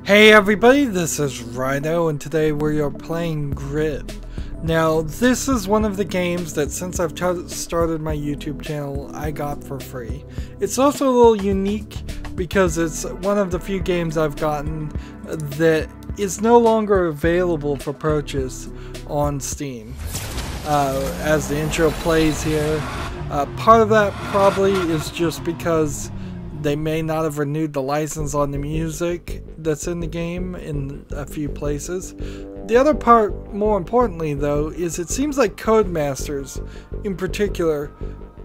Hey everybody, this is Rydo, and today we are playing Grid. Now, this is one of the games that since I've started my YouTube channel, I got for free. It's also a little unique because it's one of the few games I've gotten that is no longer available for purchase on Steam. As the intro plays here, part of that probably is just because they may not have renewed the license on the music that's in the game in a few places. The other part, more importantly though, is it seems like Codemasters in particular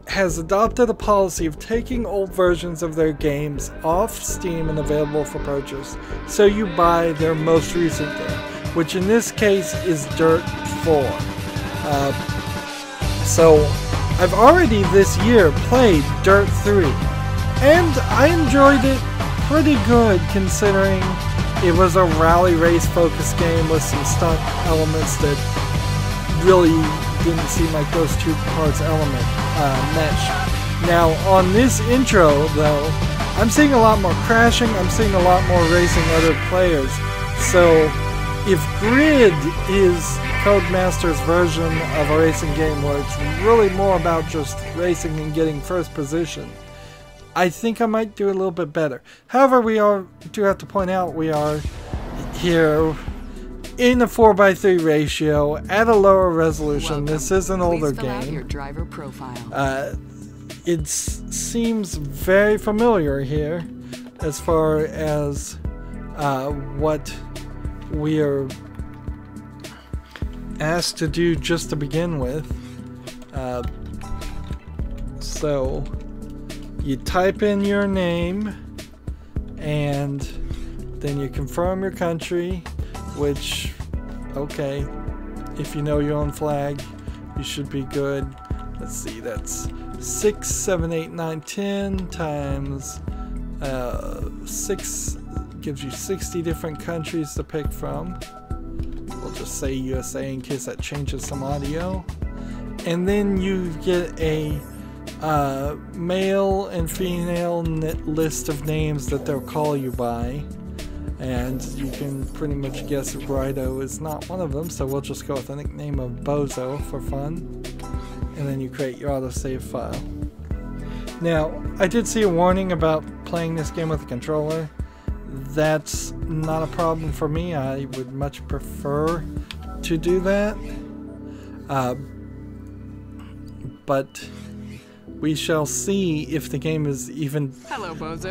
has adopted a policy of taking old versions of their games off Steam and available for purchase, so you buy their most recent game, which in this case is Dirt 4. So I've already this year played Dirt 3. And I enjoyed it pretty good considering it was a rally race focused game with some stunt elements that really didn't seem like those two parts mesh. Now on this intro though, I'm seeing a lot more crashing, I'm seeing a lot more racing other players. So if Grid is Codemasters' version of a racing game where it's really more about just racing and getting first position, I think I might do a little bit better. However, do have to point out we are here in a 4:3 ratio at a lower resolution. Welcome. This is an older game. Your driver profile. It seems very familiar here as far as what we are asked to do just to begin with. So you type in your name and then you confirm your country, which, okay, if you know your own flag, you should be good. Let's see, that's 6, 7, 8, 9, 10 times 6 gives you 60 different countries to pick from. We'll just say USA in case that changes some audio. And then you get a male and female list of names that they'll call you by, and you can pretty much guess if Rydo is not one of them, so we'll just go with the nickname of Bozo for fun, and then you create your autosave file. Now, I did see a warning about playing this game with a controller. That's not a problem for me. I would much prefer to do that, but we shall see if the game is even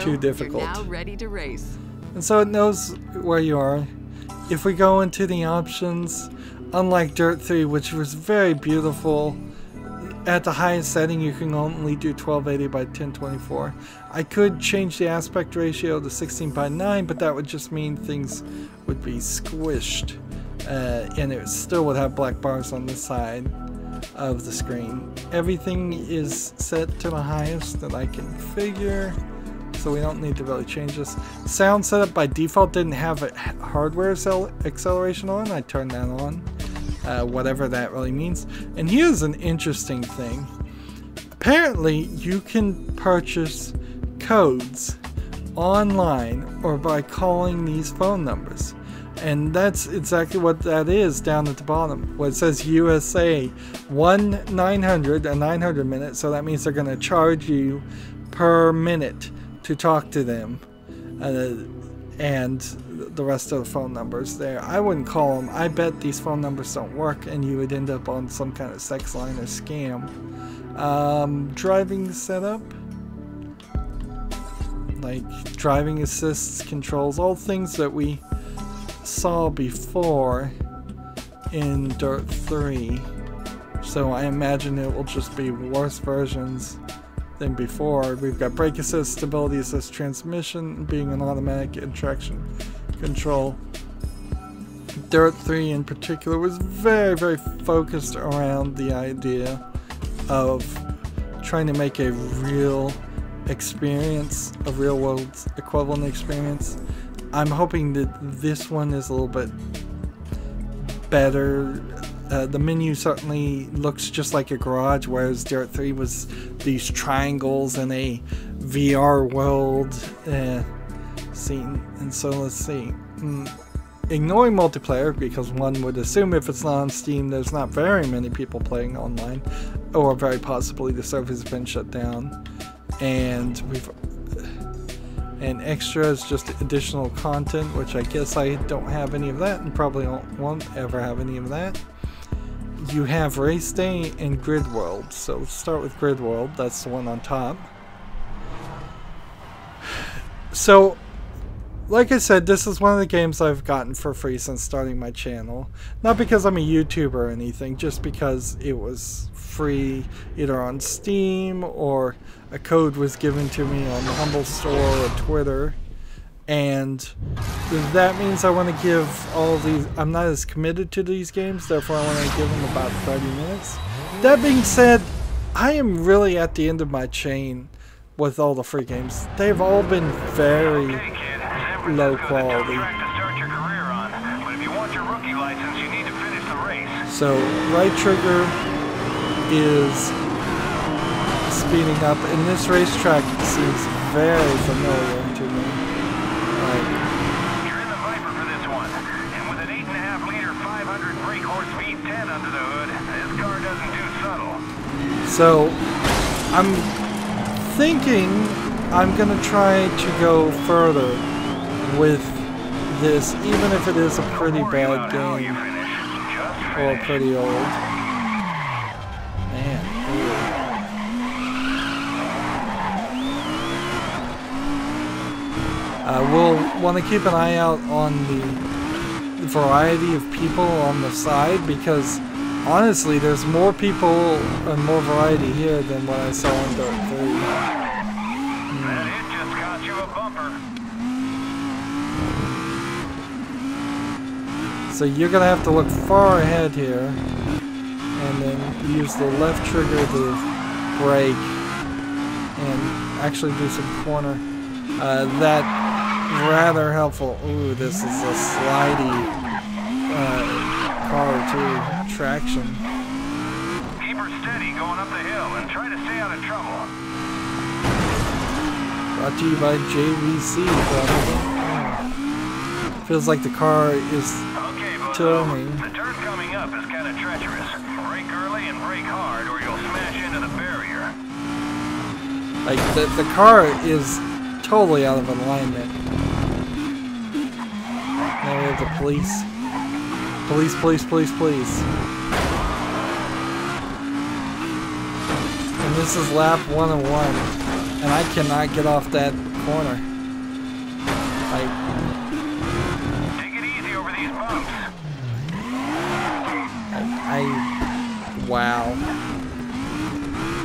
too difficult. You're now ready to race. And so it knows where you are. If we go into the options, unlike Dirt 3, which was very beautiful, at the highest setting you can only do 1280 by 1024. I could change the aspect ratio to 16:9, but that would just mean things would be squished, and it still would have black bars on the side of the screen. Everything is set to the highest that I can figure, so we don't need to really change this. Sound setup by default didn't have a hardware acceleration on. I turned that on, whatever that really means. And here's an interesting thing. Apparently you can purchase codes online or by calling these phone numbers. And that's exactly what that is down at the bottom, where it says USA 1-900, a 900 minute, so that means they're going to charge you per minute to talk to them, and the rest of the phone numbers there. I wouldn't call them. I bet these phone numbers don't work and you would end up on some kind of sex line or scam. Driving setup, like driving assists, controls, all things that we saw before in Dirt 3, so I imagine it will just be worse versions than before. We've got brake assist, stability assist, transmission being an automatic, and traction control. Dirt 3 in particular was very, very focused around the idea of trying to make a real experience, a real world equivalent experience. I'm hoping that this one is a little bit better. The menu certainly looks just like a garage, whereas Dirt 3 was these triangles in a VR world. scene. And so let's see. Ignoring multiplayer, because one would assume if it's not on Steam, there's not very many people playing online, or very possibly the servers have been shut down. And extras, just additional content, which I guess I don't have any of that, and probably won't ever have any of that. You have Race Day and Grid World. So let's start with Grid World. That's the one on top. So, like I said, this is one of the games I've gotten for free since starting my channel. Not because I'm a YouTuber or anything, just because it was free either on Steam or a code was given to me on the Humble Store or Twitter. And that means I want to give all of these, I'm not as committed to these games, therefore I want to give them about 30 minutes. That being said, I am really at the end of my chain with all the free games. They've all been very low quality. So right trigger is speeding up, and this racetrack seems very familiar to me. You're in the Viper for this one, and with an 8.5 liter 500 brake horse V10 under the hood, this car doesn't do subtle. So I'm thinking I'm gonna try to go further with this, even if it is a pretty bad game or pretty old. Man, we'll want to keep an eye out on the variety of people on the side, because honestly there's more people and more variety here than what I saw in Dirt 3. That hit just got you a bumper. So you're gonna have to look far ahead here and then use the left trigger to brake and actually do some corner. That rather helpful. Ooh, this is a slidey car too. Traction. Keep her steady going up the hill and try to stay out of trouble. Brought to you by JVC, probably. Feels like the car is turning. The turn coming up is kind of treacherous. Brake early and brake hard or you'll smash into the barrier. Like, the car is totally out of alignment. Now we have the police. Police, police, police, police. And this is lap 101. And I cannot get off that corner. Take it easy over these bumps. Wow.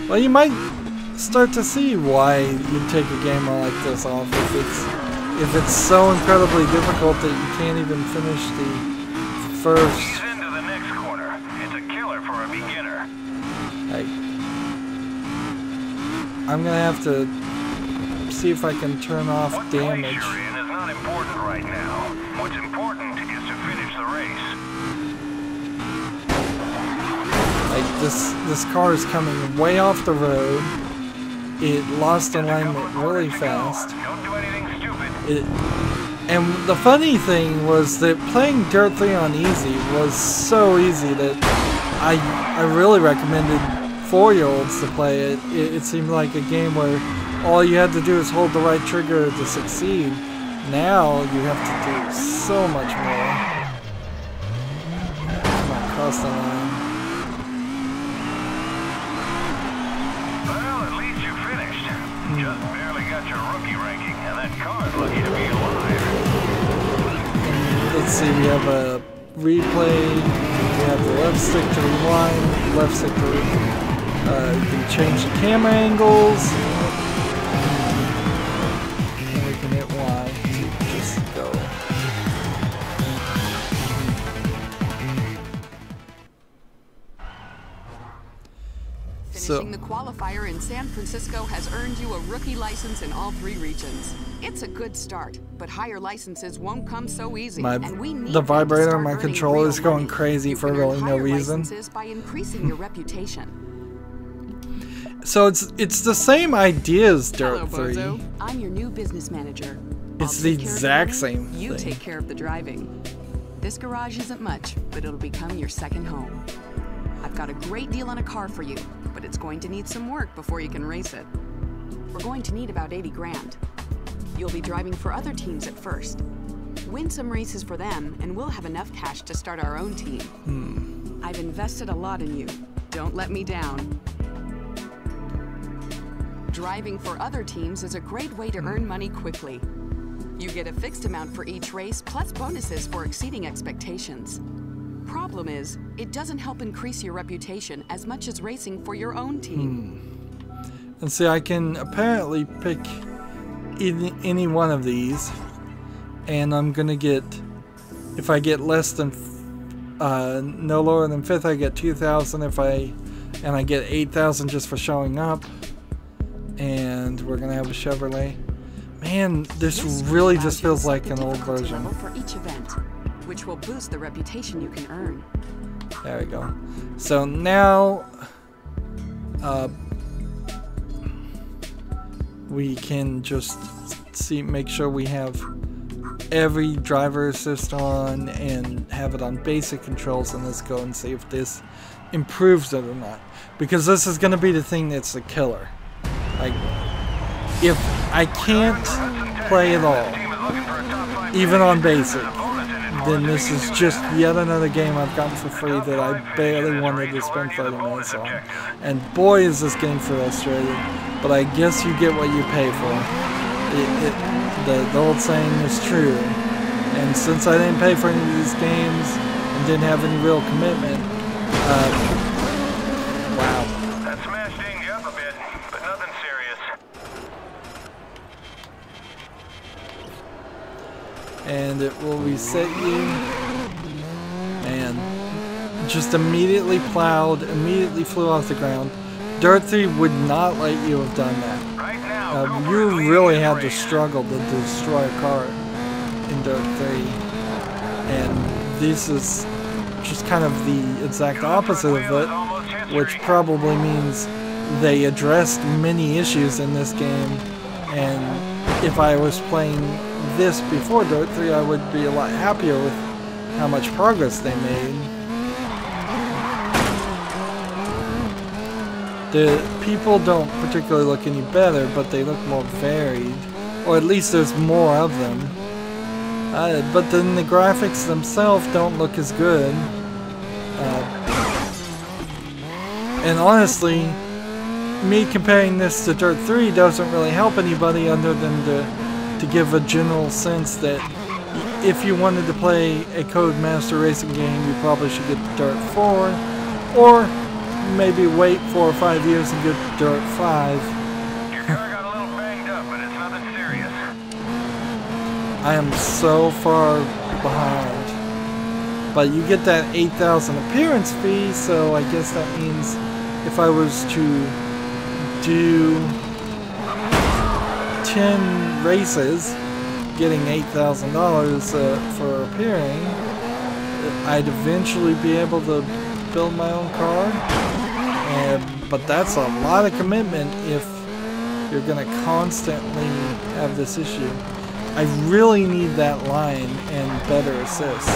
Well, you might start to see why you'd take a game like this off if it's so incredibly difficult that you can't even finish the first. Ease into the next corner. It's a killer for a beginner. I'm gonna have to see if I can turn off damage. What place you're in is not important right now. What's important is to finish the race. Like, this car is coming way off the road. It lost alignment really fast. Don't do anything stupid. And the funny thing was that playing Dirt 3 on easy was so easy that I really recommended 4-year-olds to play it. It seemed like a game where all you had to do is hold the right trigger to succeed. Now you have to do so much more. Come on, cross the line. Well, at least you finished. Just barely got your rookie ranking, and that car's lucky to be alive. Let's see, we have a replay. We have the left stick to rewind, left stick to you can change the camera angles. And we can hit Y to just go. Finishing the qualifier in San Francisco has earned you a rookie license in all 3 regions. It's a good start, but higher licenses won't come so easy. And we need the vibrator on my controller is going crazy for really no reason. By increasing your reputation. So it's the same idea as Dirt 3. Hello, Bozo. I'm your new business manager. It's the exact same thing. You take care of the driving. This garage isn't much, but it'll become your second home. I've got a great deal on a car for you, but it's going to need some work before you can race it. We're going to need about 80 grand. You'll be driving for other teams at first. Win some races for them, and we'll have enough cash to start our own team. I've invested a lot in you. Don't let me down. Driving for other teams is a great way to earn money quickly. You get a fixed amount for each race, plus bonuses for exceeding expectations. Problem is, it doesn't help increase your reputation as much as racing for your own team. And see, I can apparently pick any one of these, and I'm gonna get, if I get less than, no lower than 5th, I get 2,000. And I get 8,000 just for showing up. And we're gonna have a Chevrolet. Man, this really just feels like an old version. For each event, which will boost the reputation you can earn. There we go. So now, we can just make sure we have every driver assist on and have it on basic controls, and let's go and see if this improves it or not. Because this is going to be the thing that's the killer. Like, if I can't play at all, even on basic, then this is just yet another game I've gotten for free that I barely wanted to spend 30 minutes on. And boy, is this game frustrating. But I guess you get what you pay for. The old saying is true. And since I didn't pay for any of these games and didn't have any real commitment, wow. That smashed dinged you up a bit, but nothing serious. And it will reset you. And just immediately plowed, immediately flew off the ground. Dirt 3 would not let you have done that. Right now, You really had to struggle to destroy a car in Dirt 3. And this is just kind of the exact opposite of it, which probably means they addressed many issues in this game. And if I was playing this before Dirt 3, I would be a lot happier with how much progress they made. The people don't particularly look any better, but they look more varied. Or at least there's more of them. But then the graphics themselves don't look as good. And honestly, me comparing this to Dirt 3 doesn't really help anybody other than to give a general sense that if you wanted to play a Codemasters racing game, you probably should get Dirt 4, or maybe wait 4 or 5 years and get Dirt 5. Your car got a little banged up, but it's nothing serious. I am so far behind. But you get that 8,000 appearance fee, so I guess that means if I was to do 10 races, getting $8,000 for appearing, I'd eventually be able to build my own car. But that's a lot of commitment if you're going to constantly have this issue. I really need that line and better assists.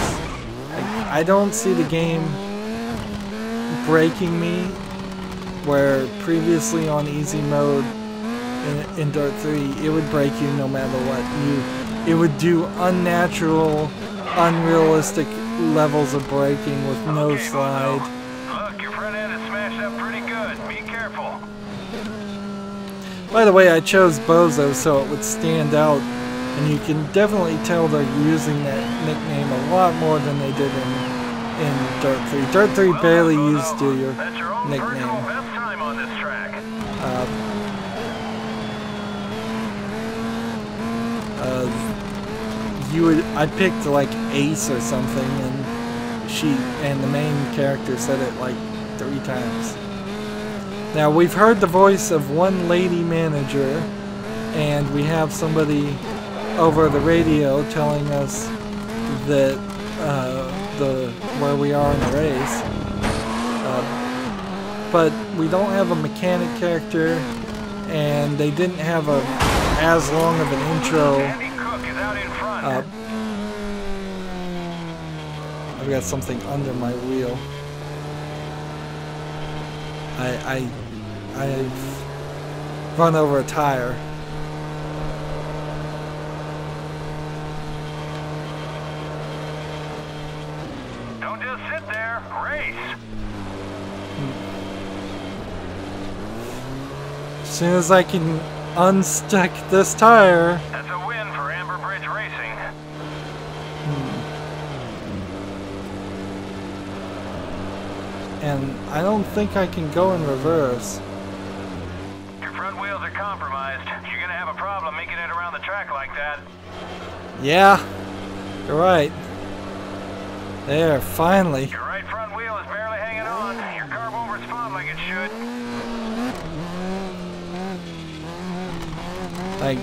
I don't see the game breaking me, where previously on easy mode in Dirt 3, it would break you no matter what. It would do unnatural, unrealistic levels of braking with no slide. Look, your front end is smashed up pretty good. Be careful. By the way, I chose Bozo so it would stand out, and you can definitely tell they're using that nickname a lot more than they did in Dirt 3. Dirt 3 barely used your nickname. Best time on this track. I picked like Ace or something, and the main character said it like 3 times. Now we've heard the voice of one lady manager, and we have somebody over the radio telling us that where we are in the race. But we don't have a mechanic character, and they didn't have as long of an intro I've got something under my wheel. I've run over a tire. Don't just sit there. Race. As soon as I can unstick this tire. That's a win for Amber Bridge Racing. And I don't think I can go in reverse. Your front wheels are compromised. You're gonna have a problem making it around the track like that. Yeah, you're right. There, finally. Your right front wheel is barely hanging on. Your car won't respond like it should. Like,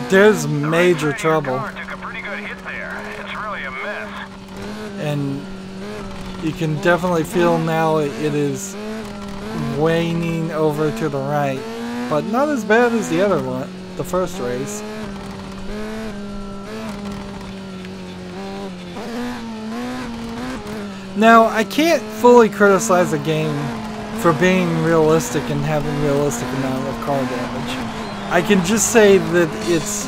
there's major trouble. Your car took a pretty good hit there. It's really a mess. And you can definitely feel now it is waning over to the right, but not as bad as the other one, the first race. Now, I can't fully criticize a game for being realistic and having realistic amount of car damage. I can just say that it's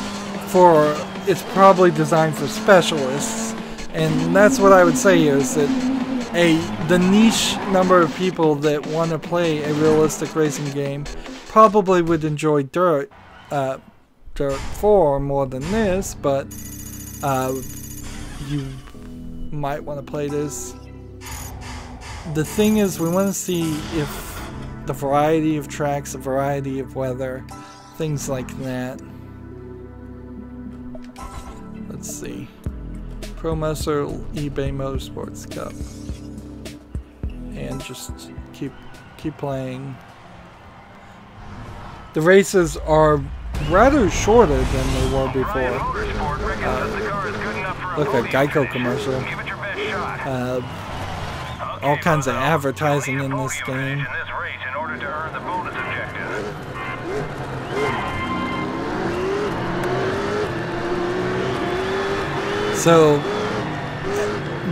probably designed for specialists, and that's what I would say here, is that the niche number of people that want to play a realistic racing game probably would enjoy Dirt 4 more than this, but you might want to play this. The thing is, we want to see if the variety of tracks, the variety of weather, things like that. Let's see. ProMaster eBay Motorsports Cup. And just keep playing. The races are rather shorter than they were before. Look, a Geico commercial. All kinds of advertising in this game. So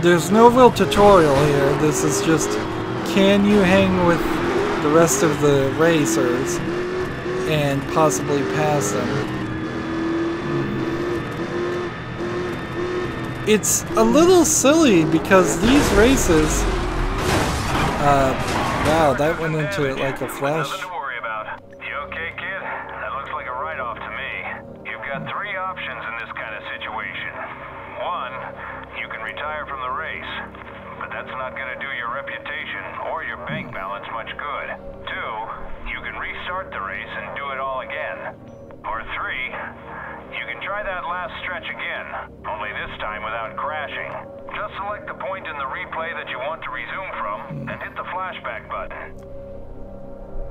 there's no real tutorial here. This is just, can you hang with the rest of the racers and possibly pass them? It's a little silly because these races, wow, that went into it like a flash. Nothing to worry about. You okay, kid? That looks like a write-off to me. You've got 3 options in this kind of situation. 1, you can retire from the race, but that's not going to do your reputation or your bank balance much good. 2, you can restart the race and do it all again. Or 3, you can try that last stretch again, only this time without crashing. Just select the point in the replay that you want to resume from and hit the flashback button.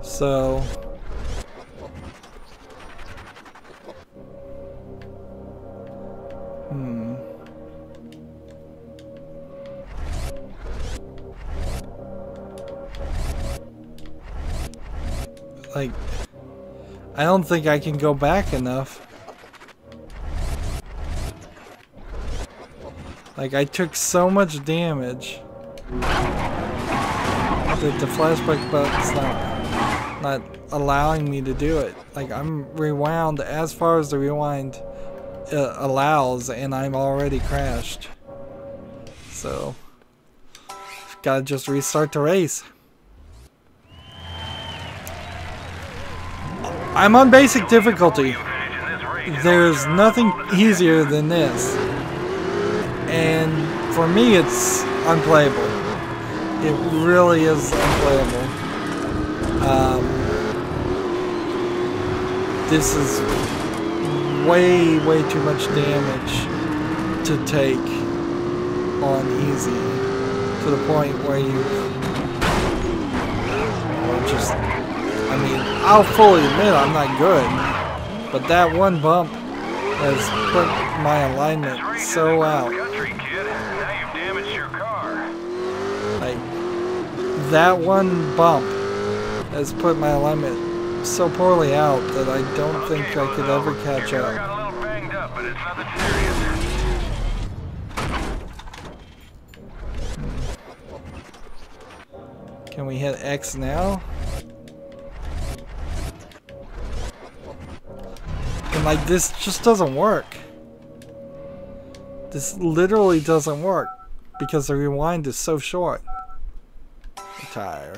So like, I don't think I can go back enough. Like, I took so much damage that the flashback button's not allowing me to do it. Like, I'm rewound as far as the rewind allows, and I'm already crashed. So, gotta just restart the race. I'm on basic difficulty. There's nothing easier than this. And for me, it's unplayable. It really is unplayable. This is way too much damage to take on easy, to the point where you just, I mean, I'll fully admit I'm not good, but that one bump has put my alignment so out. Like, that one bump has put my alignment so poorly out that I don't think I could ever catch up. Can we hit X now? And like, this just doesn't work. This literally doesn't work because the rewind is so short. Retire.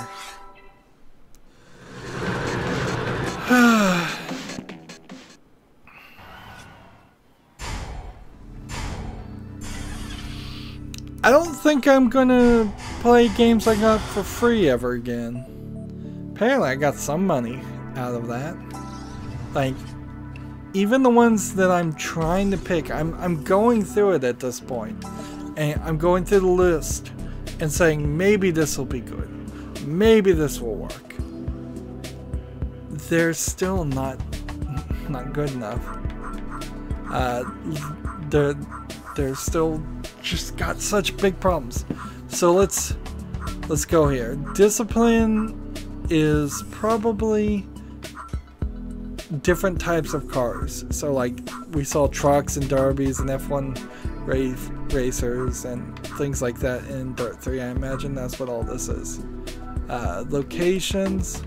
I don't think I'm gonna play games like that for free ever again. Apparently I got some money out of that. Like, even the ones that I'm trying to pick, I'm going through it at this point. And I'm going through the list and saying, maybe this will be good. Maybe this will work. They're still not good enough. They're still just got such big problems. So let's go here. Discipline is probably different types of cars. So like we saw trucks and derbies and F1 racers and things like that in Dirt 3. I imagine that's what all this is. Locations.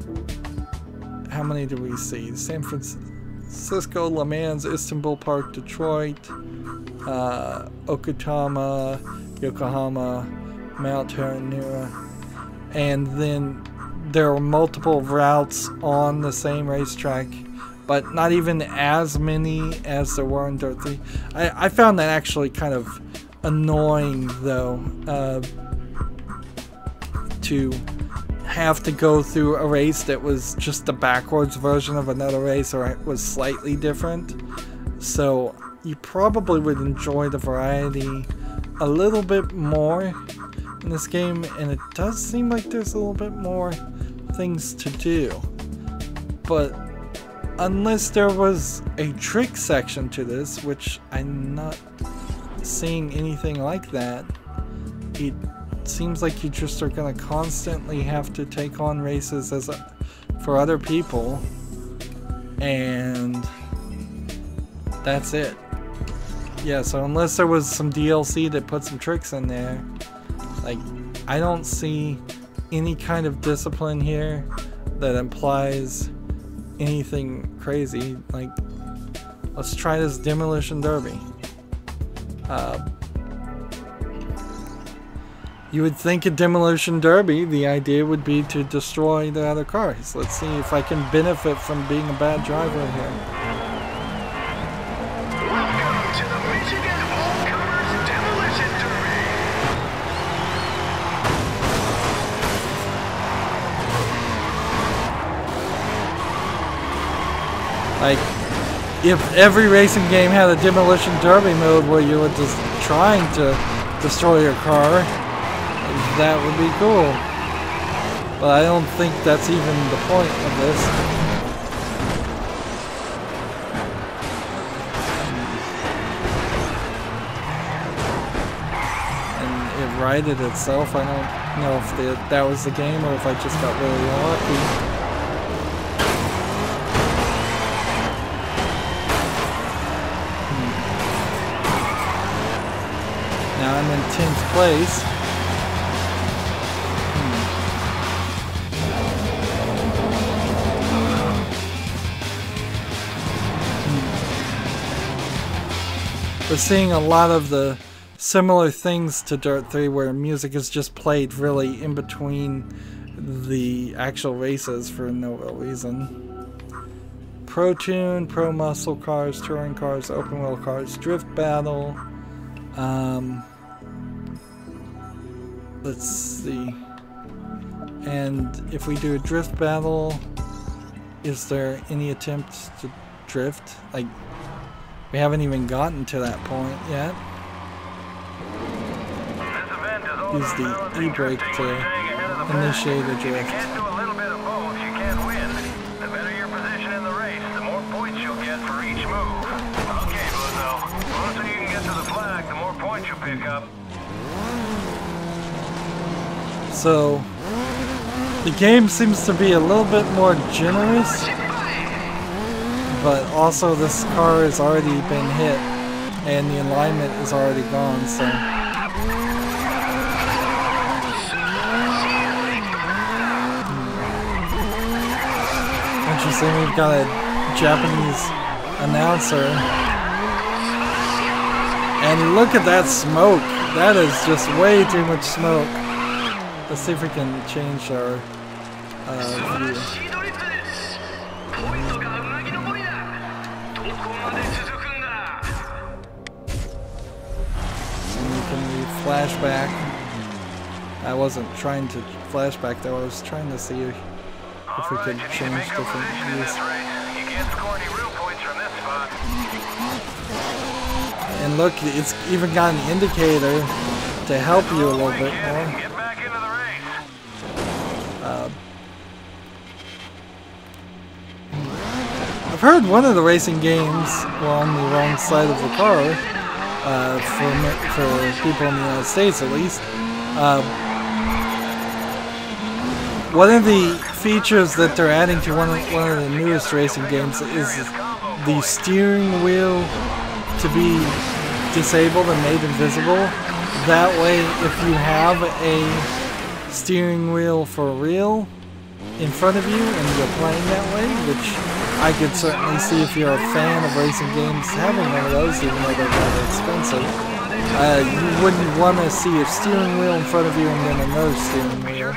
How many do we see? San Francisco, Le Mans, Istanbul Park, Detroit, Okutama, Yokohama, Mount Haranura, and then there are multiple routes on the same racetrack, but not even as many as there were in Dirt 3. I found that actually kind of annoying, though, to have to go through a race that was just the backwards version of another race, or it was slightly different. So you probably would enjoy the variety a little bit more in this game, and it does seem like there's a little bit more things to do. But unless there was a trick section to this, which I'm not seeing anything like that, it seems like you just are going to constantly have to take on races for other people, and that's it. Yeah, so unless there was some DLC that put some tricks in there, like, I don't see any kind of discipline here that implies anything crazy. Like, let's try this Demolition Derby. You would think a Demolition Derby, the idea would be to destroy the other cars. Let's see if I can benefit from being a bad driver here. Welcome to the Michigan All-Comers Demolition Derby. Like, if every racing game had a Demolition Derby mode where you were just trying to destroy your car, that would be cool. But I don't think that's even the point of this. And it righted itself. I don't know if that was the game or if I just got really lucky. Now I'm in 10th place. We're seeing a lot of the similar things to Dirt 3 where music is just played really in between the actual races for no real reason. Pro Tune, Pro Muscle Cars, Touring Cars, Open Wheel Cars, Drift Battle. Let's see. And if we do a Drift Battle, is there any attempts to drift? Like, we haven't even gotten to that point yet. Use the E-brake to initiate a drift. You can't do a little bit of both, you can't win. The better your position in the race, the more points you'll get for each move. Okay, Bozo. The closer you can get to the flag, the more points you pick up. So, the game seems to be a little bit more generous, but also this car has already been hit and the alignment is already gone, so Yes, and we've got a Japanese announcer. And look at that smoke. That is just way too much smoke. Let's see if we can change our view. And we can read flashback. I wasn't trying to flashback though, I was trying to see if we could change different views. And look, it's even got an indicator to help you a little bit more. I've heard one of the racing games were on the wrong side of the car, for people in the United States at least. One of the features that they're adding to one of the newest racing games is the steering wheel to be disabled and made invisible. That way, if you have a steering wheel for real in front of you and you're playing that way, which I could certainly see if you're a fan of racing games having one of those, even though they're kind of expensive. You wouldn't want to see a steering wheel in front of you and then another steering wheel.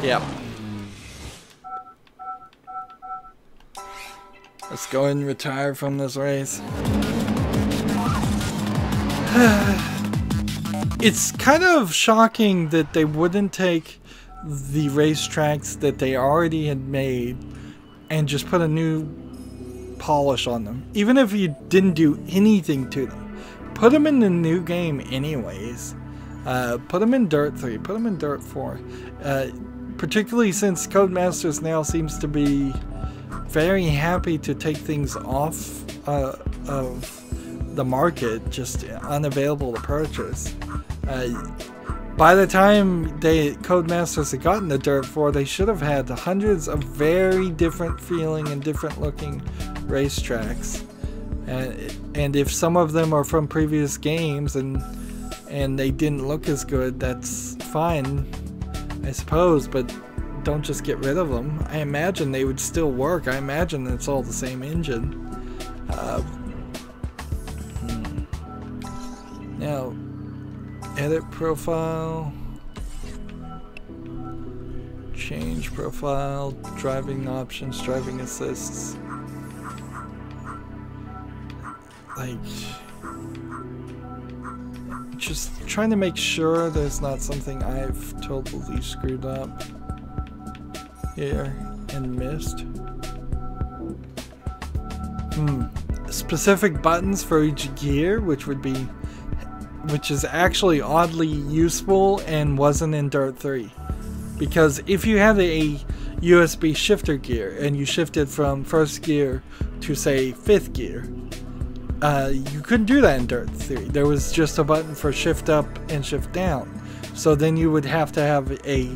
Yep. Let's go ahead and retire from this race. It's kind of shocking that they wouldn't take the racetracks that they already had made and just put a new polish on them. Even if you didn't do anything to them. Put them in the new game anyways. Put them in Dirt 3. Put them in Dirt 4. Particularly since Codemasters now seems to be very happy to take things off of the market, just unavailable to purchase. By the time Codemasters had gotten to Dirt 4, they should have had hundreds of very different feeling and different looking racetracks. And if some of them are from previous games and they didn't look as good, that's fine, I suppose, but don't just get rid of them. I imagine they would still work. I imagine it's all the same engine. Now, edit profile, change profile, driving options, driving assists. Like, just trying to make sure there's not something I've totally screwed up here and missed. Specific buttons for each gear, which is actually oddly useful and wasn't in Dirt 3. Because if you had a USB shifter gear and you shifted from first gear to say 5th gear, you couldn't do that in Dirt 3. There was just a button for shift up and shift down. So then you would have to have a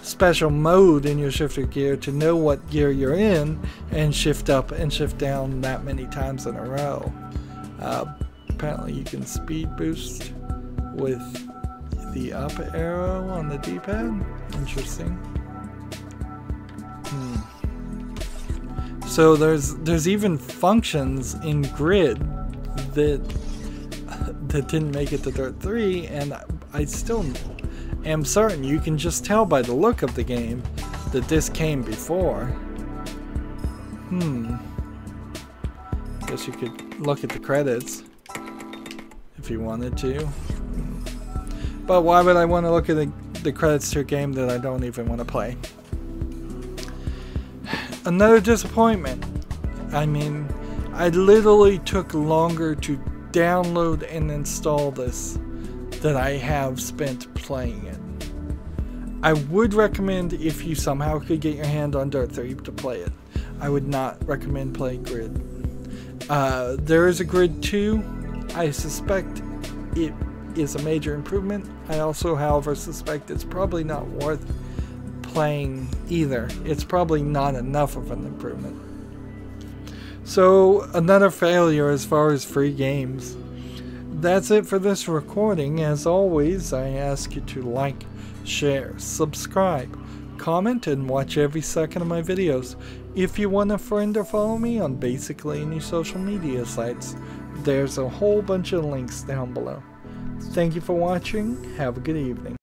special mode in your shifter gear to know what gear you're in and shift up and shift down that many times in a row. Apparently you can speed boost with the up arrow on the D-pad. Interesting. So there's even functions in Grid that didn't make it to Dirt 3, and I still am certain you can just tell by the look of the game that this came before. Guess you could look at the credits if you wanted to. But why would I want to look at the credits to a game that I don't even want to play? Another disappointment. I mean, I literally took longer to download and install this than I have spent playing it. I would recommend, if you somehow could get your hand on Dirt 3, to play it. I would not recommend playing Grid. There is a Grid 2. I suspect it is a major improvement. I also, however, suspect it's probably not worth playing either. It's probably not enough of an improvement. So, another failure as far as free games. That's it for this recording. As always, I ask you to like, share, subscribe, comment, and watch every second of my videos. If you want a friend or follow me on basically any social media sites, there's a whole bunch of links down below. Thank you for watching. Have a good evening.